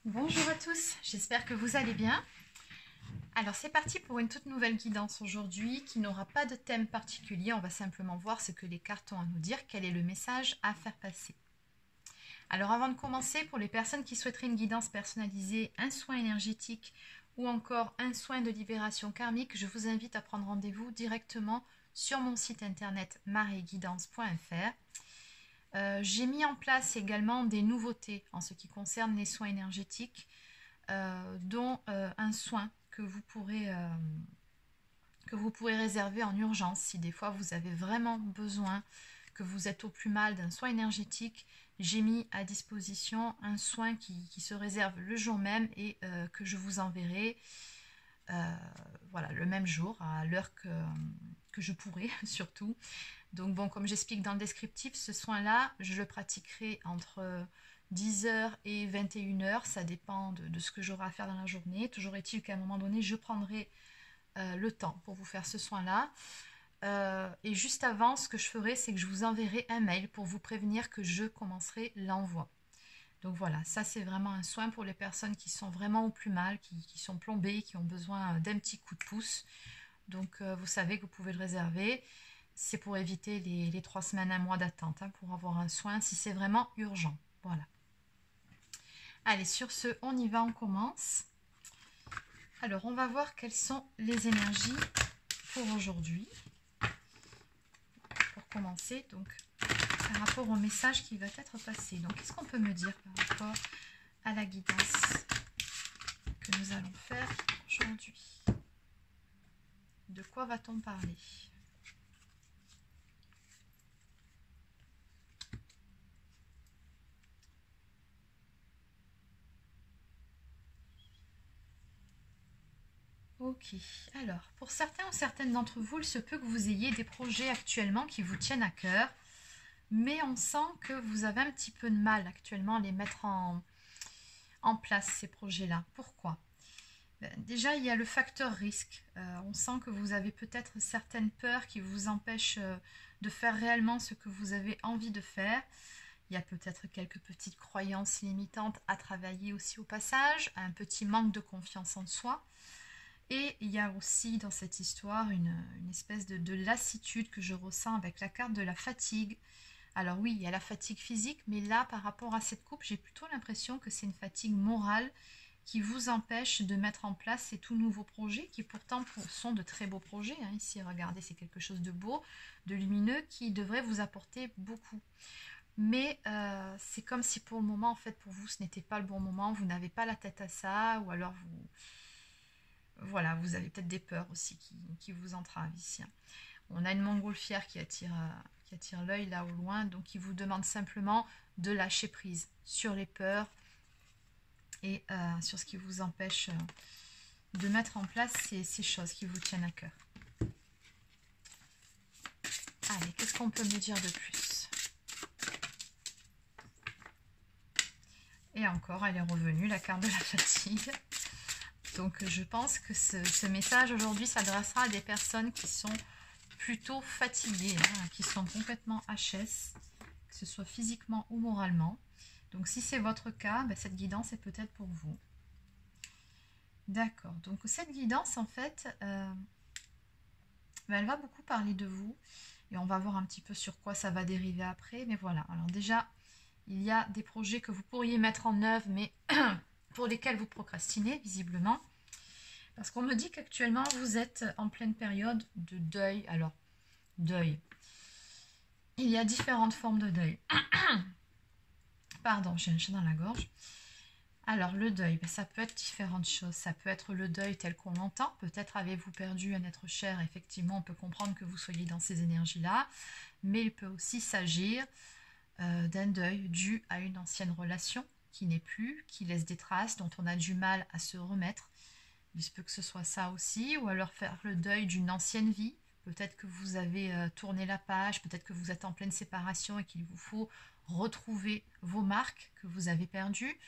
Bonjour à tous, j'espère que vous allez bien. Alors c'est parti pour une toute nouvelle guidance aujourd'hui qui n'aura pas de thème particulier, on va simplement voir ce que les cartes ont à nous dire, quel est le message à faire passer. Alors avant de commencer, pour les personnes qui souhaiteraient une guidance personnalisée, un soin énergétique ou encore un soin de libération karmique, je vous invite à prendre rendez-vous directement sur mon site internet mareguidance.fr. J'ai mis en place également des nouveautés en ce qui concerne les soins énergétiques, dont un soin que vous pourrez réserver en urgence si des fois vous avez vraiment besoin, que vous êtes au plus mal d'un soin énergétique. J'ai mis à disposition un soin qui se réserve le jour même et que je vous enverrai voilà, le même jour, à l'heure que je pourrai surtout. Donc bon, comme j'explique dans le descriptif, ce soin-là, je le pratiquerai entre 10h et 21h, ça dépend de ce que j'aurai à faire dans la journée. Toujours est-il qu'à un moment donné, je prendrai le temps pour vous faire ce soin-là. Et juste avant, ce que je ferai, c'est que je vous enverrai un mail pour vous prévenir que je commencerai l'envoi. Donc voilà, ça c'est vraiment un soin pour les personnes qui sont vraiment au plus mal, qui sont plombées, qui ont besoin d'un petit coup de pouce. Donc vous savez que vous pouvez le réserver. C'est pour éviter les 3 semaines, un mois d'attente pour avoir un soin si c'est vraiment urgent. Voilà. Allez, sur ce, on y va, on commence. Alors, on va voir quelles sont les énergies pour aujourd'hui. Pour commencer, donc, par rapport au message qui va être passé. Donc, qu'est-ce qu'on peut me dire par rapport à la guidance que nous allons faire aujourd'hui? De quoi va-t-on parler? Ok, alors pour certains ou certaines d'entre vous, il se peut que vous ayez des projets actuellement qui vous tiennent à cœur, mais on sent que vous avez un petit peu de mal actuellement à les mettre en place, ces projets-là. Pourquoi? Déjà, il y a le facteur risque. On sent que vous avez peut-être certaines peurs qui vous empêchent de faire réellement ce que vous avez envie de faire. Il y a peut-être quelques petites croyances limitantes à travailler aussi au passage, un petit manque de confiance en soi. Et il y a aussi dans cette histoire une espèce de lassitude que je ressens avec la carte de la fatigue. Alors oui, il y a la fatigue physique, mais là, par rapport à cette coupe, j'ai plutôt l'impression que c'est une fatigue morale qui vous empêche de mettre en place ces tout nouveaux projets, qui pourtant sont de très beaux projets. Ici, regardez, c'est quelque chose de beau, de lumineux, qui devrait vous apporter beaucoup. Mais c'est comme si pour le moment, en fait, pour vous, ce n'était pas le bon moment, vous n'avez pas la tête à ça, ou alors vous voilà, vous avez peut-être des peurs aussi qui vous entravent ici. On a une montgolfière qui attire l'œil là au loin, donc qui vous demande simplement de lâcher prise sur les peurs et sur ce qui vous empêche de mettre en place ces choses qui vous tiennent à cœur. Allez, qu'est-ce qu'on peut me dire de plus? Et encore, elle est revenue, la carte de la fatigue. Donc je pense que ce message aujourd'hui s'adressera à des personnes qui sont plutôt fatiguées, qui sont complètement HS, que ce soit physiquement ou moralement. Donc si c'est votre cas, cette guidance est peut-être pour vous. D'accord, donc cette guidance en fait, elle va beaucoup parler de vous et on va voir un petit peu sur quoi ça va dériver après. Mais voilà, alors déjà, il y a des projets que vous pourriez mettre en œuvre, mais pour lesquels vous procrastinez visiblement. Parce qu'on me dit qu'actuellement, vous êtes en pleine période de deuil. Alors, deuil. Il y a différentes formes de deuil. Pardon, j'ai un chat dans la gorge. Alors, le deuil, ça peut être différentes choses. Ça peut être le deuil tel qu'on l'entend. Peut-être avez-vous perdu un être cher. Effectivement, on peut comprendre que vous soyez dans ces énergies-là. Mais il peut aussi s'agir d'un deuil dû à une ancienne relation qui n'est plus, qui laisse des traces, dont on a du mal à se remettre. Il se peut que ce soit ça aussi, ou alors faire le deuil d'une ancienne vie. Peut-être que vous avez tourné la page, peut-être que vous êtes en pleine séparation et qu'il vous faut retrouver vos marques que vous avez perdues.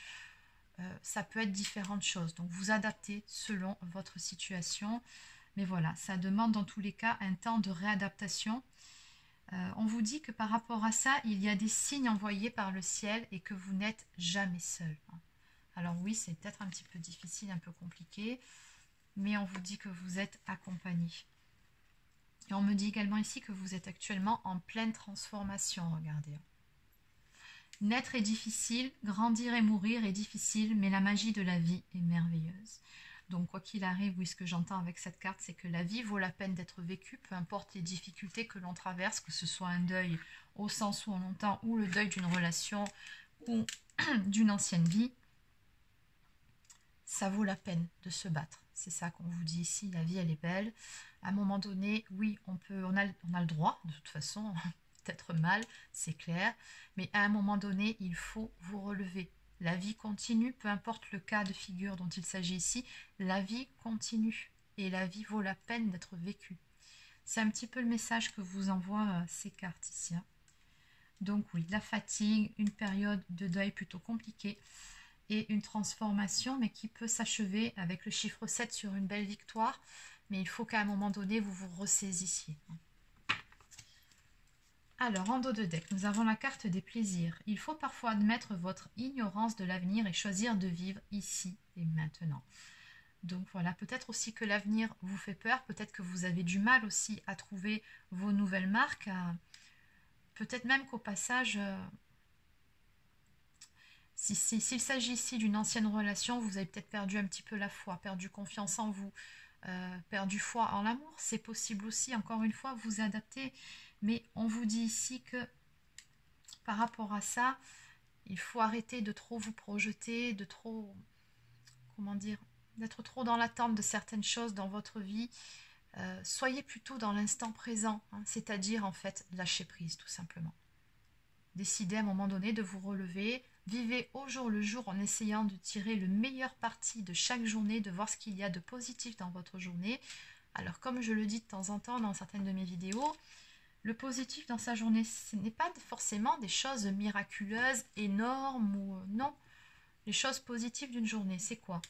Ça peut être différentes choses, donc vous adaptez selon votre situation. Mais voilà, ça demande dans tous les cas un temps de réadaptation. On vous dit que par rapport à ça, il y a des signes envoyés par le ciel et que vous n'êtes jamais seul. Alors oui, c'est peut-être un petit peu difficile, un peu compliqué, mais on vous dit que vous êtes accompagné. Et on me dit également ici que vous êtes actuellement en pleine transformation, regardez. Naître est difficile, grandir et mourir est difficile, mais la magie de la vie est merveilleuse. Donc quoi qu'il arrive, oui, ce que j'entends avec cette carte, c'est que la vie vaut la peine d'être vécue, peu importe les difficultés que l'on traverse, que ce soit un deuil au sens où on entend, ou le deuil d'une relation, ou d'une ancienne vie, ça vaut la peine de se battre. C'est ça qu'on vous dit ici, la vie elle est belle. À un moment donné, oui, on a le droit, de toute façon, d'être mal, c'est clair, mais à un moment donné, il faut vous relever. La vie continue, peu importe le cas de figure dont il s'agit ici, la vie continue et la vie vaut la peine d'être vécue. C'est un petit peu le message que vous envoient ces cartes ici. Hein. Donc oui, la fatigue, une période de deuil plutôt compliquée et une transformation, mais qui peut s'achever avec le chiffre 7 sur une belle victoire. Mais il faut qu'à un moment donné, vous vous ressaisissiez. Alors, en dos de deck, nous avons la carte des plaisirs. Il faut parfois admettre votre ignorance de l'avenir et choisir de vivre ici et maintenant. Donc voilà, peut-être aussi que l'avenir vous fait peur, peut-être que vous avez du mal aussi à trouver vos nouvelles marques. Peut-être même qu'au passage, s'il s'agit ici d'une ancienne relation, vous avez peut-être perdu un petit peu la foi, perdu confiance en vous, perdu foi en l'amour. C'est possible aussi, encore une fois, vous adapter. Mais on vous dit ici que par rapport à ça, il faut arrêter de trop vous projeter, de trop, comment dire, d'être trop dans l'attente de certaines choses dans votre vie. Soyez plutôt dans l'instant présent, hein, c'est-à-dire en fait lâcher prise tout simplement. Décidez à un moment donné de vous relever, vivez au jour le jour en essayant de tirer le meilleur parti de chaque journée, de voir ce qu'il y a de positif dans votre journée. Alors comme je le dis de temps en temps dans certaines de mes vidéos, le positif dans sa journée, ce n'est pas forcément des choses miraculeuses, énormes ou non. Les choses positives d'une journée, c'est quoi?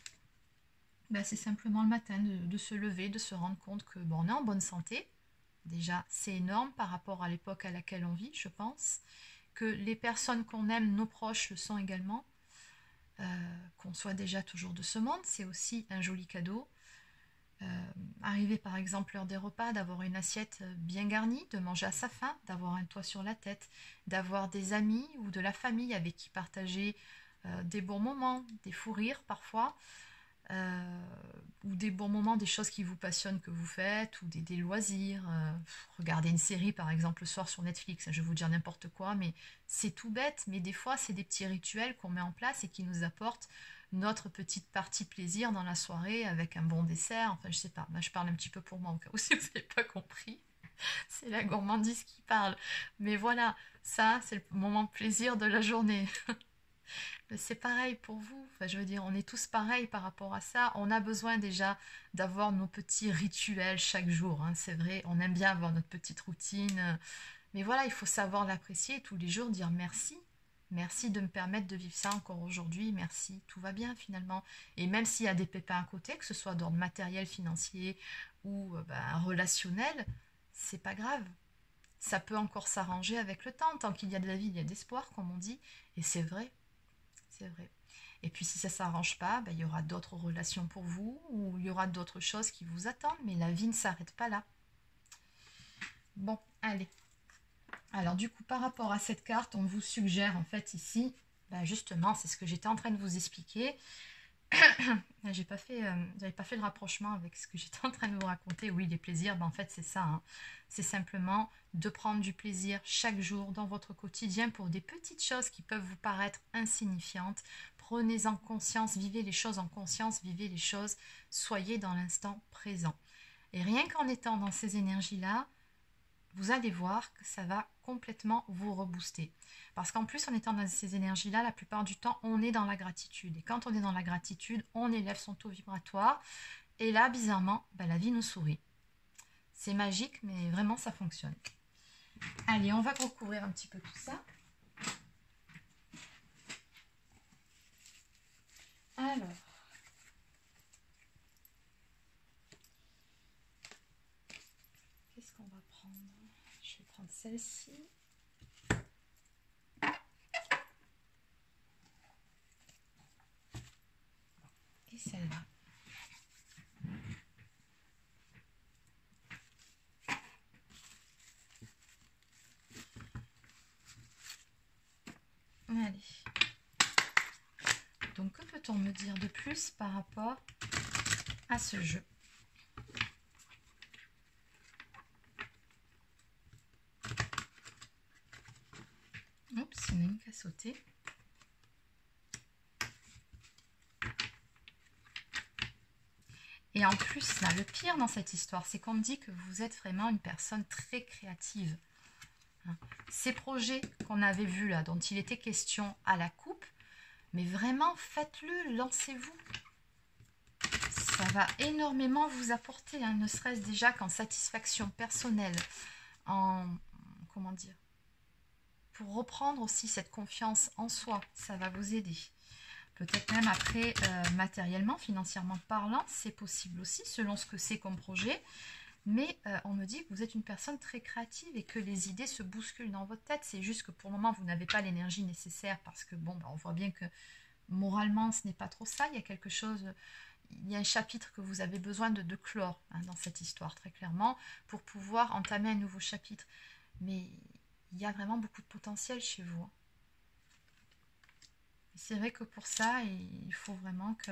Ben, c'est simplement le matin de se lever, de se rendre compte que bon, on est en bonne santé. Déjà, c'est énorme par rapport à l'époque à laquelle on vit, je pense. Que les personnes qu'on aime, nos proches, le sont également. Qu'on soit déjà toujours de ce monde, c'est aussi un joli cadeau. Arriver par exemple l'heure des repas, d'avoir une assiette bien garnie, de manger à sa faim, d'avoir un toit sur la tête, d'avoir des amis ou de la famille avec qui partager des bons moments, des fous rires parfois, ou des bons moments, des choses qui vous passionnent que vous faites, ou des loisirs, regarder une série par exemple le soir sur Netflix, je vais vous dire n'importe quoi, mais c'est tout bête, mais des fois c'est des petits rituels qu'on met en place et qui nous apportent notre petite partie plaisir dans la soirée avec un bon dessert, enfin je sais pas, je parle un petit peu pour moi au cas où si vous n'avez pas compris, c'est la gourmandise qui parle, mais voilà, ça c'est le moment plaisir de la journée. C'est pareil pour vous, enfin, je veux dire, on est tous pareils par rapport à ça, on a besoin déjà d'avoir nos petits rituels chaque jour, hein. C'est vrai, on aime bien avoir notre petite routine, mais voilà, il faut savoir l'apprécier tous les jours, dire merci. Merci de me permettre de vivre ça encore aujourd'hui, merci, tout va bien finalement. Et même s'il y a des pépins à côté, que ce soit d'ordre matériel, financier ou relationnel, c'est pas grave. Ça peut encore s'arranger avec le temps, tant qu'il y a de la vie, il y a d'espoir, comme on dit, et c'est vrai, c'est vrai. Et puis si ça ne s'arrange pas, il y aura d'autres relations pour vous, ou il y aura d'autres choses qui vous attendent, mais la vie ne s'arrête pas là. Bon, allez. Alors du coup, par rapport à cette carte, on vous suggère en fait ici, justement, c'est ce que j'étais en train de vous expliquer. J'avais pas fait le rapprochement avec ce que j'étais en train de vous raconter. Oui, les plaisirs, en fait, c'est ça. Hein. C'est simplement de prendre du plaisir chaque jour dans votre quotidien pour des petites choses qui peuvent vous paraître insignifiantes. Prenez-en conscience, vivez les choses en conscience, vivez les choses, soyez dans l'instant présent. Et rien qu'en étant dans ces énergies-là, vous allez voir que ça va complètement vous rebooster. Parce qu'en plus, en étant dans ces énergies-là, la plupart du temps, on est dans la gratitude. Et quand on est dans la gratitude, on élève son taux vibratoire. Et là, bizarrement, la vie nous sourit. C'est magique, mais vraiment, ça fonctionne. Allez, on va recouvrir un petit peu tout ça. Alors, qu'est-ce qu'on va prendre? Je vais prendre celle-ci. celle-là. Allez. Donc, que peut-on me dire de plus par rapport à ce jeu? Oups, il y en a une qui a sauté. Et en plus, là, le pire dans cette histoire, c'est qu'on me dit que vous êtes vraiment une personne très créative. Ces projets qu'on avait vus là, dont il était question à la coupe, mais vraiment, faites-le, lancez-vous. Ça va énormément vous apporter, hein, ne serait-ce déjà qu'en satisfaction personnelle, en, comment dire, pour reprendre aussi cette confiance en soi, ça va vous aider. Peut-être même après, matériellement, financièrement parlant, c'est possible aussi, selon ce que c'est comme projet. Mais on me dit que vous êtes une personne très créative et que les idées se bousculent dans votre tête. C'est juste que pour le moment, vous n'avez pas l'énergie nécessaire parce que, bon, on voit bien que moralement, ce n'est pas trop ça. Il y a quelque chose, il y a un chapitre que vous avez besoin de clore, hein, dans cette histoire, très clairement, pour pouvoir entamer un nouveau chapitre. Mais il y a vraiment beaucoup de potentiel chez vous. C'est vrai que pour ça, il faut vraiment que,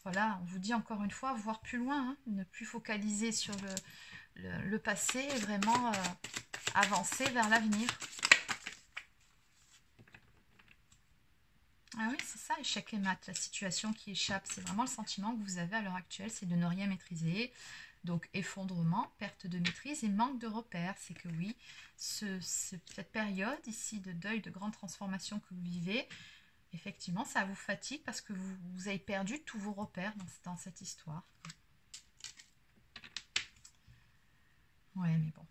voilà, on vous dit encore une fois, voir plus loin, hein, ne plus focaliser sur le passé et vraiment avancer vers l'avenir. Ah oui, c'est ça, échec et mat, la situation qui échappe, c'est vraiment le sentiment que vous avez à l'heure actuelle, c'est de ne rien maîtriser. Donc effondrement, perte de maîtrise et manque de repères. C'est que oui, cette période ici de deuil, de grande transformation que vous vivez, effectivement, ça vous fatigue parce que vous avez perdu tous vos repères dans cette histoire. Ouais, mais bon. De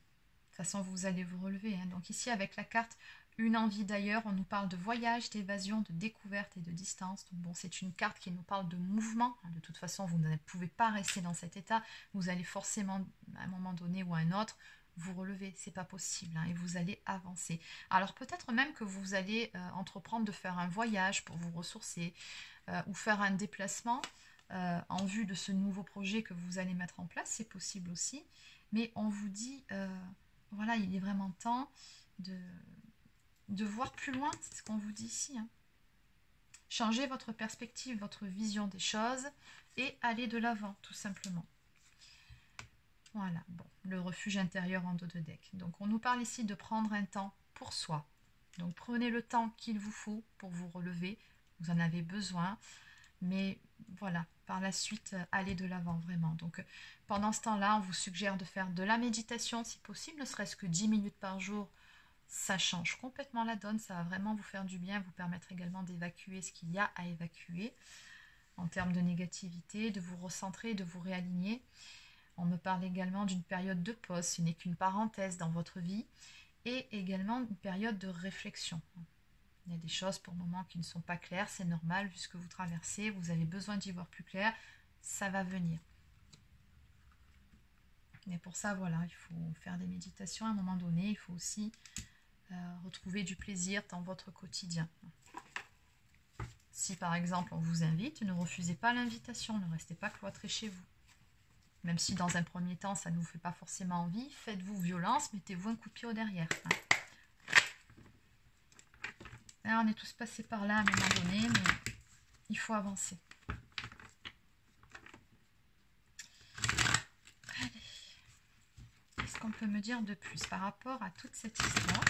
toute façon, vous allez vous relever, hein. Donc ici, avec la carte Une envie d'ailleurs, on nous parle de voyage, d'évasion, de découverte et de distance. Donc bon, c'est une carte qui nous parle de mouvement. De toute façon, vous ne pouvez pas rester dans cet état. Vous allez forcément, à un moment donné ou à un autre, vous relever. C'est pas possible, hein, et vous allez avancer. Alors peut-être même que vous allez entreprendre de faire un voyage pour vous ressourcer ou faire un déplacement en vue de ce nouveau projet que vous allez mettre en place. C'est possible aussi. Mais on vous dit, voilà, il est vraiment temps de voir plus loin, c'est ce qu'on vous dit ici. Hein. Changez votre perspective, votre vision des choses et allez de l'avant, tout simplement. Voilà, bon, le refuge intérieur en dos de deck. Donc, on nous parle ici de prendre un temps pour soi. Donc, prenez le temps qu'il vous faut pour vous relever. Vous en avez besoin. Mais voilà, par la suite, allez de l'avant, vraiment. Donc, pendant ce temps-là, on vous suggère de faire de la méditation, si possible, ne serait-ce que 10 minutes par jour. Ça change complètement la donne, ça va vraiment vous faire du bien, vous permettre également d'évacuer ce qu'il y a à évacuer en termes de négativité, de vous recentrer, de vous réaligner. On me parle également d'une période de pause, ce n'est qu'une parenthèse dans votre vie, et également une période de réflexion. Il y a des choses pour le moment qui ne sont pas claires, c'est normal, vu ce que vous traversez, vous avez besoin d'y voir plus clair, ça va venir. Mais pour ça, voilà, il faut faire des méditations à un moment donné, il faut aussi retrouver du plaisir dans votre quotidien. Si par exemple on vous invite, ne refusez pas l'invitation, ne restez pas cloîtré chez vous. Même si dans un premier temps ça ne vous fait pas forcément envie, faites-vous violence, mettez-vous un coup de pied au derrière. Là, on est tous passés par là à un moment donné, mais il faut avancer. Allez. Qu'est-ce qu'on peut me dire de plus par rapport à toute cette histoire ?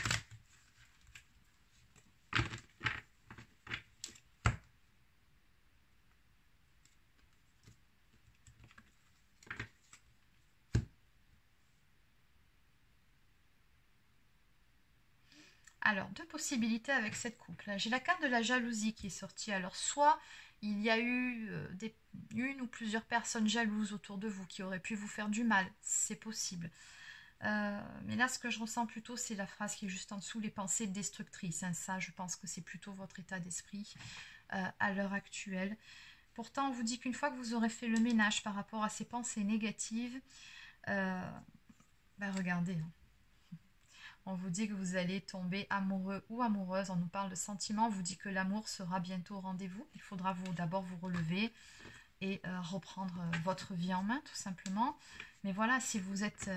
Alors, deux possibilités avec cette couple. J'ai la carte de la jalousie qui est sortie. Alors, soit il y a eu une ou plusieurs personnes jalouses autour de vous qui auraient pu vous faire du mal. C'est possible. Mais là, ce que je ressens plutôt, c'est la phrase qui est juste en dessous, les pensées destructrices. Hein. Ça, je pense que c'est plutôt votre état d'esprit à l'heure actuelle. Pourtant, on vous dit qu'une fois que vous aurez fait le ménage par rapport à ces pensées négatives, regardez, hein. On vous dit que vous allez tomber amoureux ou amoureuse. On nous parle de sentiments. On vous dit que l'amour sera bientôt au rendez-vous. Il faudra d'abord vous relever et reprendre votre vie en main, tout simplement. Mais voilà, si vous êtes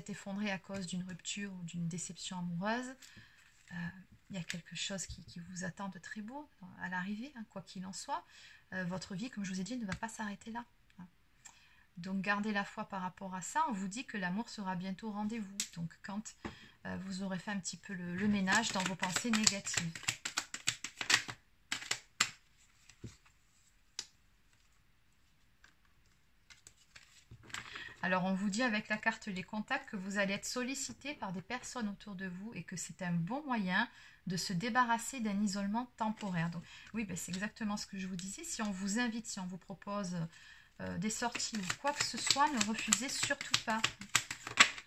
effondré à cause d'une rupture ou d'une déception amoureuse, il y a quelque chose qui vous attend de très beau à l'arrivée, hein, quoi qu'il en soit. Votre vie, comme je vous ai dit, ne va pas s'arrêter là. Donc gardez la foi par rapport à ça. On vous dit que l'amour sera bientôt au rendez-vous. Donc quand vous aurez fait un petit peu le ménage dans vos pensées négatives. Alors on vous dit avec la carte les contacts que vous allez être sollicité par des personnes autour de vous et que c'est un bon moyen de se débarrasser d'un isolement temporaire. Donc oui, ben, c'est exactement ce que je vous disais. Si on vous invite, si on vous propose des sorties ou quoi que ce soit, ne refusez surtout pas.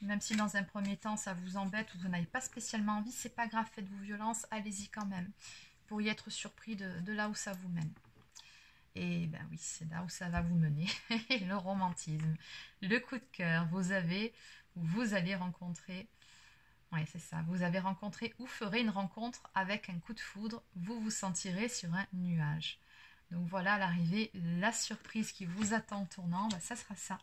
Même si dans un premier temps ça vous embête ou vous n'avez pas spécialement envie, c'est pas grave, faites-vous violence, allez-y quand même. Vous pourriez être surpris de là où ça vous mène. Et ben oui, c'est là où ça va vous mener, le romantisme, le coup de cœur, vous allez rencontrer, oui c'est ça, vous avez rencontré ou ferez une rencontre avec un coup de foudre, vous vous sentirez sur un nuage. Donc voilà, à l'arrivée, la surprise qui vous attend en tournant, ben ça sera ça.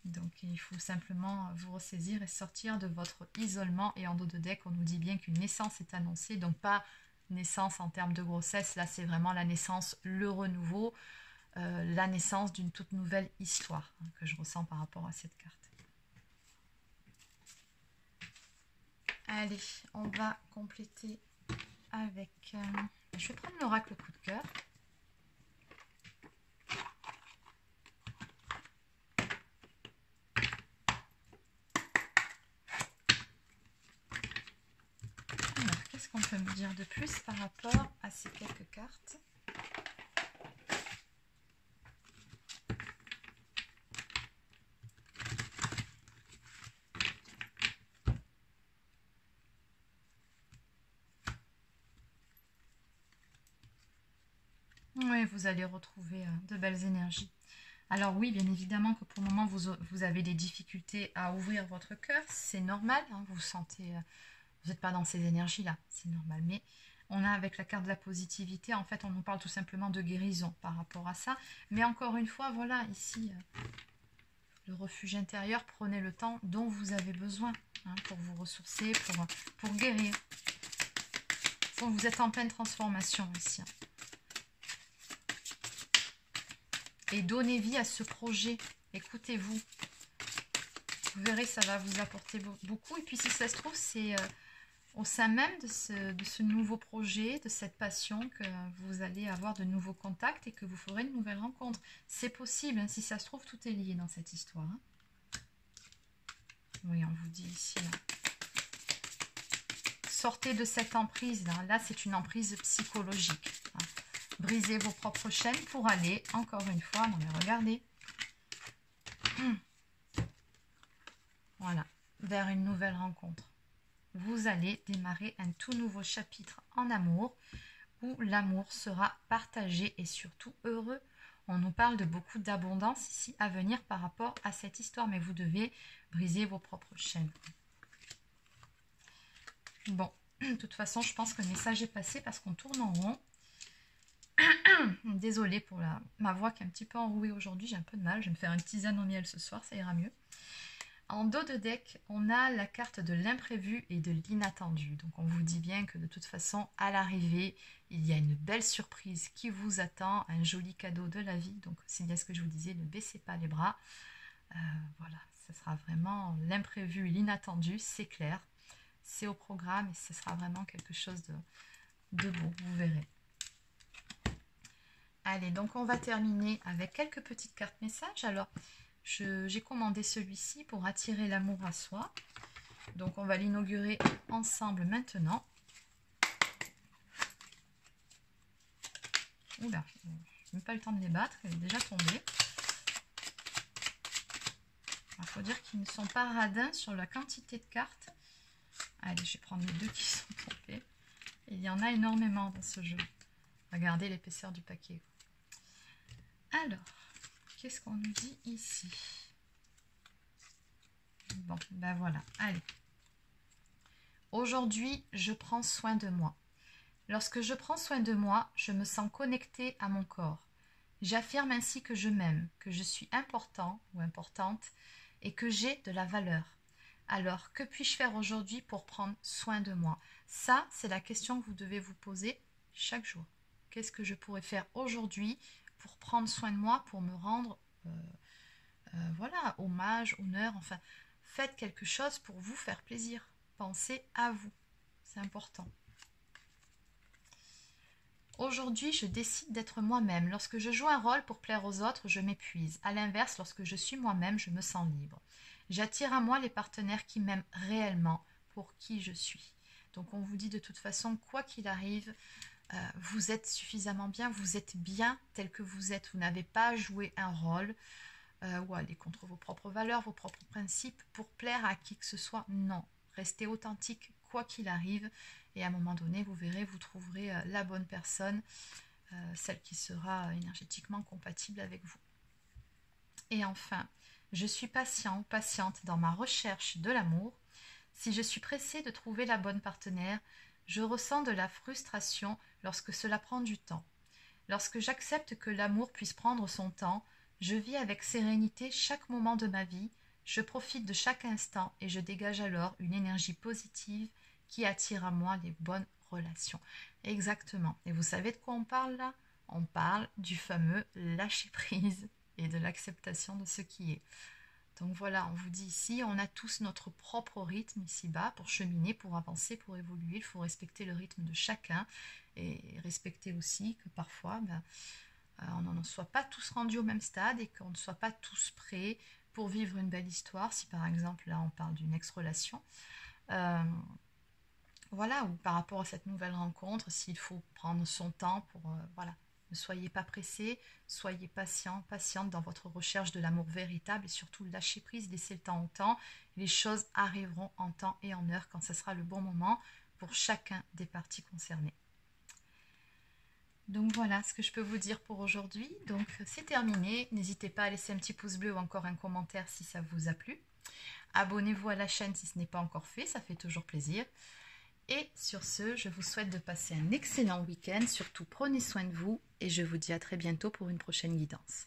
Donc il faut simplement vous ressaisir et sortir de votre isolement. Et en dos de deck, on nous dit bien qu'une naissance est annoncée, donc pas naissance en termes de grossesse, là c'est vraiment la naissance, le renouveau, la naissance d'une toute nouvelle histoire hein, que je ressens par rapport à cette carte. Allez, on va compléter avec... je vais prendre l'oracle coup de cœur. Qu'est-ce qu'on peut me dire de plus par rapport à ces quelques cartes? Oui, vous allez retrouver de belles énergies. Alors oui, bien évidemment que pour le moment, vous avez des difficultés à ouvrir votre cœur. C'est normal, hein, vous sentez... vous n'êtes pas dans ces énergies-là, c'est normal. Mais on a avec la carte de la positivité, en fait, on nous parle tout simplement de guérison par rapport à ça. Mais encore une fois, voilà, ici, le refuge intérieur, prenez le temps dont vous avez besoin hein, pour vous ressourcer, pour guérir. Donc, vous êtes en pleine transformation ici. Et donnez vie à ce projet. Écoutez-vous. Vous verrez, ça va vous apporter beaucoup. Et puis, si ça se trouve, c'est... au sein même de ce nouveau projet, de cette passion, que vous allez avoir de nouveaux contacts et que vous ferez une nouvelle rencontre. C'est possible, hein, si ça se trouve, tout est lié dans cette histoire. Hein. Oui, on vous dit ici. Là. Sortez de cette emprise. Là c'est une emprise psychologique. Hein. Brisez vos propres chaînes pour aller, encore une fois, non mais regardez. Voilà, vers une nouvelle rencontre. Vous allez démarrer un tout nouveau chapitre en amour où l'amour sera partagé et surtout heureux. On nous parle de beaucoup d'abondance ici à venir par rapport à cette histoire, mais vous devez briser vos propres chaînes. Bon, de toute façon, je pense que le message est passé parce qu'on tourne en rond. Désolée pour ma voix qui est un petit peu enrouée aujourd'hui, j'ai un peu de mal. Je vais me faire une tisane au miel ce soir, ça ira mieux. En dos de deck, on a la carte de l'imprévu et de l'inattendu. Donc on vous dit bien que de toute façon, à l'arrivée, il y a une belle surprise qui vous attend, un joli cadeau de la vie. Donc c'est bien ce que je vous disais, ne baissez pas les bras. Voilà, ce sera vraiment l'imprévu et l'inattendu, c'est clair. C'est au programme et ce sera vraiment quelque chose de beau, vous verrez. Allez, donc on va terminer avec quelques petites cartes messages. Alors, j'ai commandé celui-ci pour attirer l'amour à soi. Donc, on va l'inaugurer ensemble maintenant. Oula, je n'ai même pas eu le temps de les battre, elle est déjà tombée. Il faut dire qu'ils ne sont pas radins sur la quantité de cartes. Allez, je vais prendre les deux qui sont tombées. Il y en a énormément dans ce jeu. Regardez l'épaisseur du paquet. Alors, qu'est-ce qu'on nous dit ici? Bon, ben voilà, allez. Aujourd'hui, je prends soin de moi. Lorsque je prends soin de moi, je me sens connectée à mon corps. J'affirme ainsi que je m'aime, que je suis important ou importante et que j'ai de la valeur. Alors, que puis-je faire aujourd'hui pour prendre soin de moi? Ça, c'est la question que vous devez vous poser chaque jour. Qu'est-ce que je pourrais faire aujourd'hui pour prendre soin de moi, pour me rendre, voilà, hommage, honneur, enfin, faites quelque chose pour vous faire plaisir. Pensez à vous, c'est important. Aujourd'hui, je décide d'être moi-même. Lorsque je joue un rôle pour plaire aux autres, je m'épuise. À l'inverse, lorsque je suis moi-même, je me sens libre. J'attire à moi les partenaires qui m'aiment réellement pour qui je suis. Donc on vous dit de toute façon, quoi qu'il arrive, vous êtes suffisamment bien, vous êtes bien tel que vous êtes. Vous n'avez pas à jouer un rôle ou aller contre vos propres valeurs, vos propres principes pour plaire à qui que ce soit. Non, restez authentique quoi qu'il arrive. Et à un moment donné, vous verrez, vous trouverez la bonne personne, celle qui sera énergétiquement compatible avec vous. Et enfin, je suis patient, patiente dans ma recherche de l'amour. Si je suis pressée de trouver la bonne partenaire, je ressens de la frustration lorsque cela prend du temps. Lorsque j'accepte que l'amour puisse prendre son temps, je vis avec sérénité chaque moment de ma vie, je profite de chaque instant et je dégage alors une énergie positive qui attire à moi les bonnes relations. Exactement. Et vous savez de quoi on parle là? On parle du fameux lâcher prise et de l'acceptation de ce qui est. Donc voilà, on vous dit ici, on a tous notre propre rythme ici-bas pour cheminer, pour avancer, pour évoluer. Il faut respecter le rythme de chacun et respecter aussi que parfois, on n'en soit pas tous rendus au même stade et qu'on ne soit pas tous prêts pour vivre une belle histoire. Si par exemple, là, on parle d'une ex-relation, voilà, ou par rapport à cette nouvelle rencontre, s'il faut prendre son temps pour, voilà, ne soyez pas pressés, soyez patient, patiente dans votre recherche de l'amour véritable et surtout lâchez prise, laissez le temps au temps. Les choses arriveront en temps et en heure quand ce sera le bon moment pour chacun des parties concernées. Donc voilà ce que je peux vous dire pour aujourd'hui. Donc c'est terminé. N'hésitez pas à laisser un petit pouce bleu ou encore un commentaire si ça vous a plu. Abonnez-vous à la chaîne si ce n'est pas encore fait, ça fait toujours plaisir. Et sur ce, je vous souhaite de passer un excellent week-end. Surtout, prenez soin de vous et je vous dis à très bientôt pour une prochaine guidance.